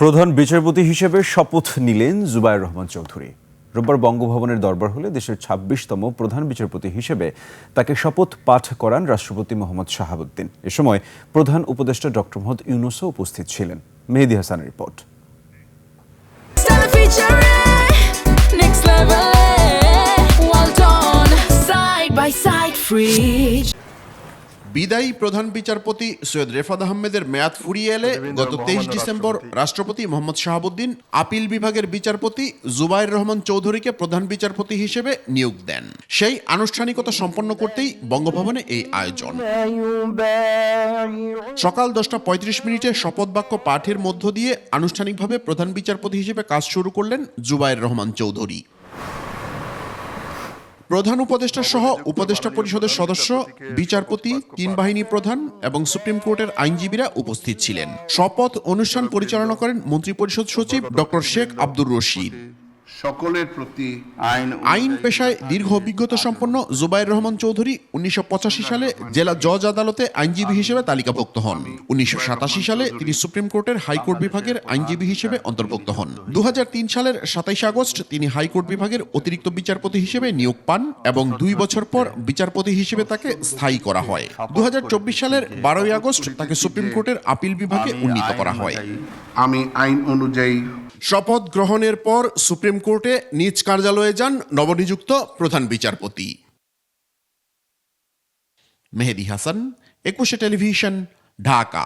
প্রধান বিচারপতি হিসেবে শপথ নিলেন জুবায়ের রহমান চৌধুরী। রোববার বঙ্গভবনের দরবার হলে দেশের ২৬তম প্রধান বিচারপতি হিসেবে তাকে শপথ পাঠ করান রাষ্ট্রপতি মোহাম্মদ শাহাবুদ্দিন। এ সময় প্রধান উপদেষ্টা ডক্টর মোহাম্মদ ইউনূসও উপস্থিত ছিলেন। মেহেদী হাসানের রিপোর্ট। বিদায়ী প্রধান বিচারপতি সৈয়দ রেফাত আহমেদের মেয়াদ ফুরিয়ে এলে গত ২৩ ডিসেম্বর রাষ্ট্রপতি মোহাম্মদ শাহাবুদ্দিন আপিল বিভাগের বিচারপতি জুবায়ের রহমান চৌধুরীকে প্রধান বিচারপতি হিসেবে নিয়োগ দেন। সেই আনুষ্ঠানিকতা সম্পন্ন করতেই বঙ্গভবনে এই আয়োজন। সকাল 10:35 শপথ বাক্য পাঠের মধ্য দিয়ে আনুষ্ঠানিকভাবে প্রধান বিচারপতি হিসেবে কাজ শুরু করলেন জুবায়ের রহমান চৌধুরী। প্রধান উপদেষ্টা সহ উপদেষ্টা পরিষদের সদস্য, বিচারপতি, ৩ বাহিনী প্রধান এবং সুপ্রিম কোর্টের আইনজীবীরা উপস্থিত ছিলেন। শপথ অনুষ্ঠান পরিচালনা করেন মন্ত্রিপরিষদ সচিব ডক্টর শেখ আব্দুর রশিদ। সকলের প্রতি আইন পেশায় দীর্ঘ অভিজ্ঞতা সম্পন্ন জুবায়ের রহমান চৌধুরী ১৯৮৫ সালে জেলা জজ আদালতে আইনজীবী হিসেবে তালিকাভুক্ত হন। ১৯৮৭ সালে তিনি সুপ্রিম কোর্টের হাইকোর্ট বিভাগের আইনজীবী হিসেবে অন্তর্ভুক্ত হন। ২০০৩ সালের ২৭ আগস্ট তিনি হাইকোর্ট বিভাগের অতিরিক্ত বিচারপতি হিসেবে নিয়োগ পান এবং ২ বছর পর বিচারপতি হিসেবে তাকে স্থায়ী করা হয়। ২০২৪ সালের ১২ আগস্ট তাকে সুপ্রিম কোর্টের আপিল বিভাগে উন্নীত করা হয়। আমি আইন অনুযায়ী শপথ গ্রহণের পর সুপ্রিম কোর্টে নিজ কার্যালয়ে যান নবনিযুক্ত প্রধান বিচারপতি। মেহেদী হাসান, ২১ টেলিভিশন, ঢাকা।